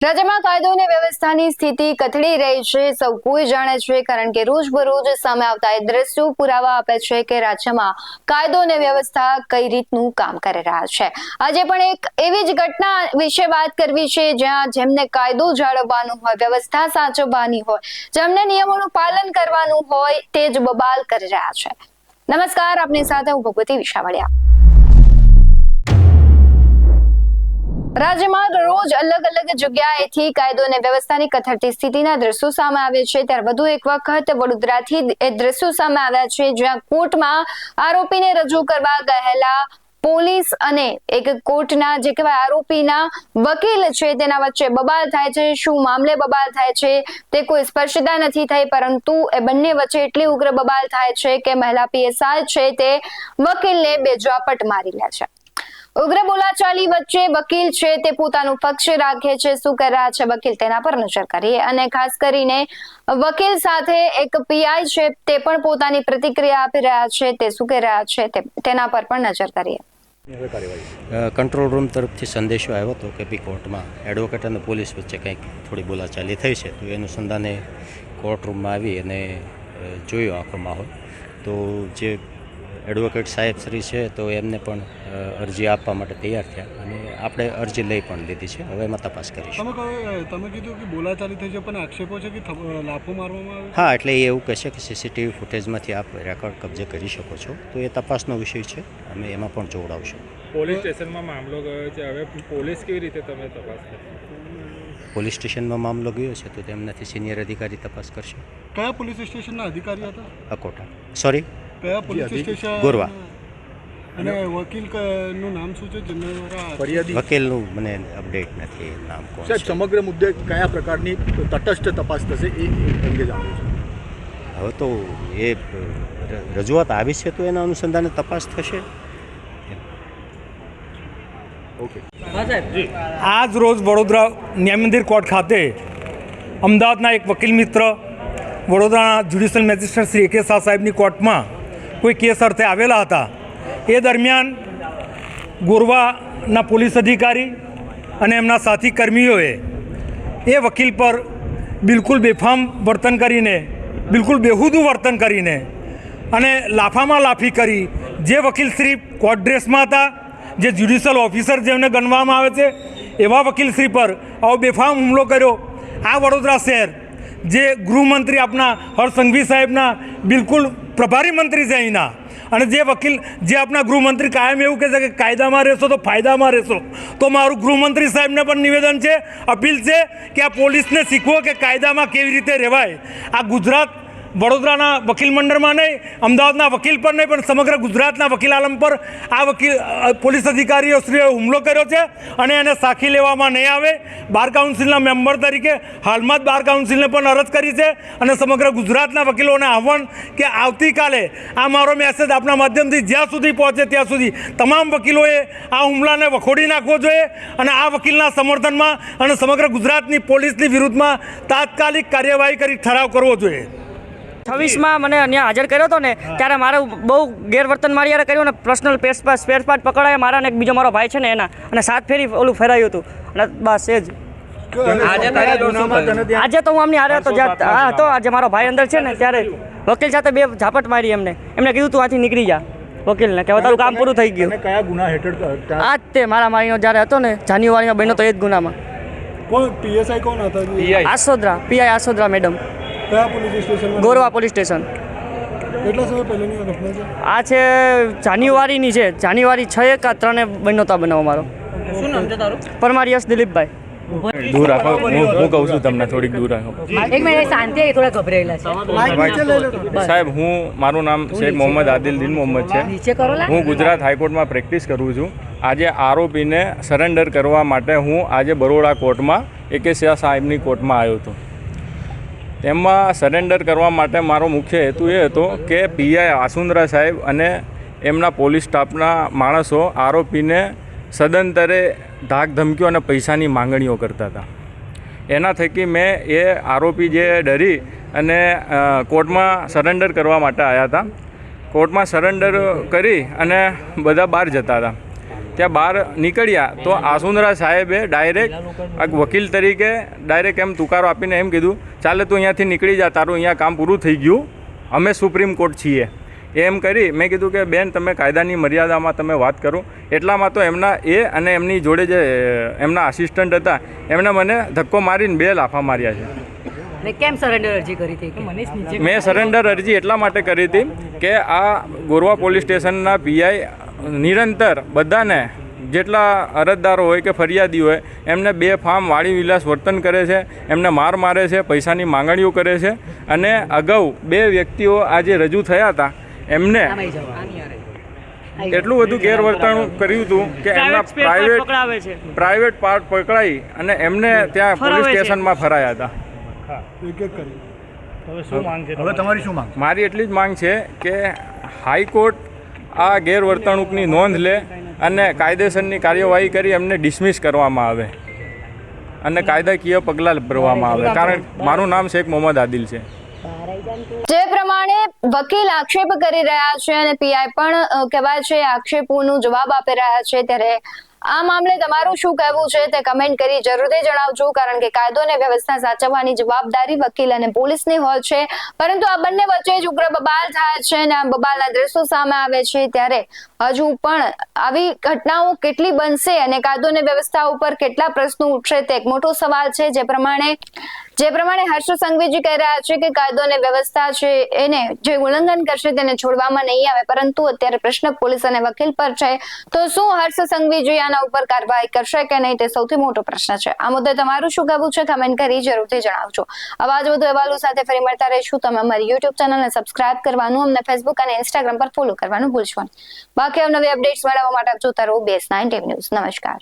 રાજ્યમાં કાયદો અને વ્યવસ્થાની સ્થિતિ કથળી રહી છે, સૌ કોઈ જાણે છે, કારણ કે રોજબરોજ સામે આવતા એ દ્રશ્યો પુરાવા આપે છે કે રાજ્યમાં કાયદો અને વ્યવસ્થા કઈ રીતનું કામ કરી રહ્યા છે। આજે પણ એક એવી જ ઘટના વિશે વાત કરવી છે, જ્યાં જેમને કાયદો જાળવવાનું હોય, વ્યવસ્થા સાચવવાની હોય, જેમને નિયમોનું પાલન કરવાનું હોય, તે જ બબાલ કરી રહ્યા છે। નમસ્કાર, આપની સાથે હું ભગવતી વિશાવડિયા। રાજ્યમાં રોજ અલગ અલગ જગ્યાએથી કાયદો અને વ્યવસ્થાની કથળતી સ્થિતિના દ્રશ્યો સામે આવે છે, ત્યારે વધુ એક વખત વડોદરાથી એ દ્રશ્યો સામે આવ્યા છે, જ્યાં કોર્ટમાં આરોપીને રજૂ કરવા ગયેલા પોલીસ અને એક કોર્ટના જે કહેવાય આરોપીના વકીલ છે તેના વચ્ચે બબાલ થાય છે। શું મામલે બબાલ થાય છે તે કોઈ સ્પષ્ટતા નથી થઈ, પરંતુ એ બંને વચ્ચે એટલી ઉગ્ર બબાલ થાય છે કે મહિલા પીએસઆઈ છે તે વકીલને બેઝાપટ મારી લે છે। ઉગ્ર બોલાચાલી વચ્ચે વકીલ છે તે પોતાનું પક્ષ રાખે છે। શું કરી રહ્યા છે વકીલ, તેના પર નજર કરીએ, અને ખાસ કરીને વકીલ સાથે એક પીઆઈ છે તે પણ પોતાની પ્રતિક્રિયા આપી રહ્યા છે, તે શું કરી રહ્યા છે તેના પર પણ નજર કરીએ। કંટ્રોલ રૂમ તરફથી સંદેશો આવ્યો હતો કે બી કોર્ટમાં એડવોકેટ અને પોલીસ વચ્ચે કંઈક થોડી બોલાચાલી થઈ છે, તો એ અનુસંધાને કોર્ટ રૂમમાં આવી અને જોયો આખો માહોલ। તો જે એડવોકેટ સાહેબ શ્રી છે તો એમને પણ અરજી આપવા માટે તૈયાર થયા અને આપણે અરજી લઈ પણ લીધી છે। હવે એમાં તપાસ કરીશું। તમે કીધું કે બોલાચાલી થઈ છે, પણ આક્ષેપો છે કે લાફો મારવામાં આવે? હા, એટલે એ એવું કહેશે કે સીસીટીવી ફૂટેજમાંથી આપ રેકોર્ડ કબજે કરી શકો છો, તો એ તપાસનો વિષય છે, અમે એમાં પણ જોડાવશું। પોલીસ સ્ટેશનમાં મામલો ગયો છે, હવે પોલીસ કેવી રીતે તમે તપાસ કરશો? પોલીસ સ્ટેશનમાં મામલો ગયો છે તો તેમનાથી સિનિયર અધિકારી તપાસ કરશે। કયા પોલીસ સ્ટેશનના અધિકારી હતા? અકોટા, સોરી, કયા પોલીસ સ્ટેશન? ગોરવા। અને વકીલનું નામ શું છે? જેમના દ્વારા ફરિયાદી વકીલનું મને અપડેટ નથી, નામ કોણ છે? સમગ્ર મુદ્દે કયા પ્રકારની તટસ્થ તપાસ થશે એ અંગે જાણવું છે। હવે તો એ રજૂઆત આવી છે તો એના અનુસંધાને તપાસ થશે। ઓકે। આજ રોજ વડોદરા ન્યાય મંદિર કોર્ટ ખાતે અમદાવાદના એક વકીલ મિત્ર વડોદરાના judicial magistrate Shri AK Shah સાહેબની કોર્ટમાં કોઈ કેસ અર્થે આવેલા હતા। એ દરમિયાન ગોરવાના પોલીસ અધિકારી અને એમના સાથી કર્મીઓએ એ વકીલ પર બિલકુલ બેફામ વર્તન કરીને, બિલકુલ બેહુદું વર્તન કરીને અને લાફામાં લાફી કરી, જે વકીલશ્રી કોર્ટ ડ્રેસમાં હતા, જે જ્યુડિશિયલ ઓફિસર જેમને ગણવામાં આવે છે, એવા વકીલશ્રી પર આવો બેફામ હુમલો કર્યો। આ વડોદરા શહેર જે ગૃહમંત્રી આપણા હર્ષ સંઘવી સાહેબના બિલકુલ પ્રભારી મંત્રી છે અહીંના, અને જે વકીલ જે આપણા ગૃહમંત્રી કાયમ એવું કહે છે કે કાયદામાં રહેશો તો ફાયદામાં રહેશો, તો મારું ગૃહમંત્રી સાહેબને પણ નિવેદન છે, અપીલ છે કે આ પોલીસને શીખવો કે કાયદામાં કેવી રીતે રહેવાય। આ ગુજરાત વડોદરાના વકીલ મંડળમાં નહીં, અમદાવાદના વકીલ પર નહીં, પણ સમગ્ર ગુજરાતના વકીલ આલમ પર આ પોલીસ અધિકારીઓશ્રીએ હુમલો કર્યો છે અને એને સાખી લેવામાં નહીં આવે। બાર કાઉન્સિલના મેમ્બર તરીકે હાલમાં જ બાર કાઉન્સિલને પણ અરજ કરી છે અને સમગ્ર ગુજરાતના વકીલોને આહવાન કે આવતીકાલે આ મારો મેસેજ આપણા માધ્યમથી જ્યાં સુધી પહોંચે ત્યાં સુધી તમામ વકીલોએ આ હુમલાને વખોડી નાખવો જોઈએ અને આ વકીલના સમર્થનમાં અને સમગ્ર ગુજરાતની પોલીસની વિરુદ્ધમાં તાત્કાલિક કાર્યવાહી કરી ઠરાવ કરવો જોઈએ। 26માં મને અહીંયા હાજર કર્યો હતો ને, ત્યારે મારે બહુ ગેરવર્તન મારી યારે કર્યું ને, પર્સનલ સ્પેર પાર્ટ પકડાયા મારા, ને એક બીજો મારો ભાઈ છે ને એના, અને 7 ફેરી ઓલું ફેરાયું હતું, અને બસ એ જ। આજે તો હું અમને હારે હતો, હા હતો, આજે મારો ભાઈ અંદર છે ને, ત્યારે વકીલ સાથે 2 ઝાપટ મારી એમને કીધું તું આથી નીકળી જા, વકીલને કે તારું કામ પૂરું થઈ ગયું। કયા ગુના હેઠળ? આ જ તે મારા મારીનો જ્યારે હતો ને, જાન્યુઆરીમાં બન્યો તો એ જ ગુનામાં। કોણ પીએસઆઈ કોણ હતા? આસોદરા, પીઆઈ આસોદરા મેડમ, કયા police station? Gorwa police station. કેટલા સમય પહેલાની આ ઘટના છે? આ છે જાન્યુઆરીની છે, જાન્યુઆરી 6 કે 3 બન્યો તો બનાવ મારો। શું નામ છે તારું? પરમાર યશ દિલીપભાઈ। દૂર રાખો, હું કહું છું તમને, થોડીક દૂર રાખો। એક મિનિટ શાંતિ, થોડા ગભરાયેલા છે સાહેબ, મારું નામ શેખ મોહમ્મદ આદિલ દિન મોહમ્મદ છે। નીચે કરો લા। હું ગુજરાત હાઈકોર્ટમાં પ્રેક્ટિસ કરું છું। આજે આરોપીને સરેન્ડર કરવા માટે હું આજે બરોડા કોર્ટમાં AK શાહ સાહેબની કોર્ટમાં આવ્યો હતો। તેમાં સરેન્ડર કરવા માટે મારો મુખ્ય હેતુ એ હતો કે પીઆઈ આસુંદરા સાહેબ અને એમના પોલીસ સ્ટાફના માણસો આરોપીને સદંતરે ધાક ધમકીઓ અને પૈસાની માંગણીઓ કરતા હતા। એના થકી મેં એ આરોપી જે ડરી અને કોર્ટમાં સરેન્ડર કરવા માટે આવ્યા હતા, કોર્ટમાં સરેન્ડર કરી અને બધા બહાર જતા હતા, ત્યાં બહાર નીકળ્યા તો આસુંદરા સાહેબે ડાયરેક્ટ એક વકીલ તરીકે ડાયરેક્ટ એમ તુકારો આપીને એમ કીધું ચાલે તું અહીંયાથી નીકળી જા, તારું અહીંયા કામ પૂરું થઈ ગયું, અમે સુપ્રીમ કોર્ટ છીએ એમ કરી. મેં કીધું કે બેન તમે કાયદાની મર્યાદામાં તમે વાત કરો. એટલામાં તો એમના અને એમની જોડે જે એમના આસિસ્ટન્ટ હતા એમણે મને ધક્કો મારીને 2 લાફા માર્યા છે. અને કેમ સરેન્ડર અરજી કરી હતી? મેં સરેન્ડર અરજી એટલા માટે કરી હતી કે આ ગોરવા પોલીસ સ્ટેશનના પીઆઈ નિરંતર બધાને જેટલા અરજદારો હોય કે ફરિયાદી હોય એમને બેફામ વાળી વિલાસ વર્તન કરે છે, એમને મારે છે, પૈસાની માંગણીઓ કરે છે. અને અગાઉ 2 વ્યક્તિઓ આજે રજૂ થયા હતા એમને એટલું બધું ગેરવર્તણું કર્યું હતું કે એમના પ્રાઇવેટ પાર્ટ પકડાઈ અને એમને ત્યાં પોલીસ સ્ટેશનમાં ફરાયા હતા. હવે તમારી શું માંગ? મારી એટલી જ માંગ છે કે હાઈકોર્ટ આ ગેરવર્તણૂકની નોંધ લે અને કાયદેસરની કાર્યવાહી કરી એમને ડિસમિસ કરવામાં આવે અને કાયદાકીય પગલાં ભરવામાં આવે. કારણ મારું નામ શેખ મોહમ્મદ આદિલ છે. જે પ્રમાણે વકીલ આક્ષેપ કરી રહ્યા છે અને પીઆઈ પણ કહેવાય છે આક્ષેપોનો જવાબ આપી રહ્યા છે, ત્યારે આ મામલે તમારું શું કહેવું છે તે કમેન્ટ કરી જરૂરથી જણાવજો. કારણ કે કાયદો અને વ્યવસ્થા સાચવવાની જવાબદારી વકીલ અને પોલીસની હોય છે, પરંતુ આ બંને વચ્ચે જ ઉગ્ર બબાલ થાય છે અને આ બબાલના દ્રશ્યો સામે આવે છે. ત્યારે હજુ પણ આવી ઘટનાઓ કેટલી બનશે અને કાયદો અને વ્યવસ્થા ઉપર કેટલા પ્રશ્નો ઉઠશે તે એક મોટો સવાલ છે. જે પ્રમાણે હર્ષ સંઘવીજી કહી રહ્યા છે કે કાયદો અને વ્યવસ્થા છે એને જે ઉલ્લંઘન કરશે તેને છોડવામાં નહીં આવે, પરંતુ અત્યારે પ્રશ્ન પોલીસ અને વકીલ પર છે. તો શું હર્ષ સંઘવીજી આના ઉપર કાર્યવાહી કરશે કે નહીં તે સૌથી મોટો પ્રશ્ન છે. આ મુદ્દે તમારું શું કહેવું છે કમેન્ટ કરી જરૂરથી જણાવજો. આવા જ વધુ અહેવાલો સાથે ફરી મળતા રહીશું. તમે અમારી યુટ્યુબ ચેનલને સબસ્ક્રાઇબ કરવાનું, અમને ફેસબુક અને ઇન્સ્ટાગ્રામ પર ફોલો કરવાનું ભૂલશો નહીં. બાકી નવી અપડેટ્સ મેળવવા માટે જોતા રહો BS9 ટીવી ન્યૂઝ. નમસ્કાર.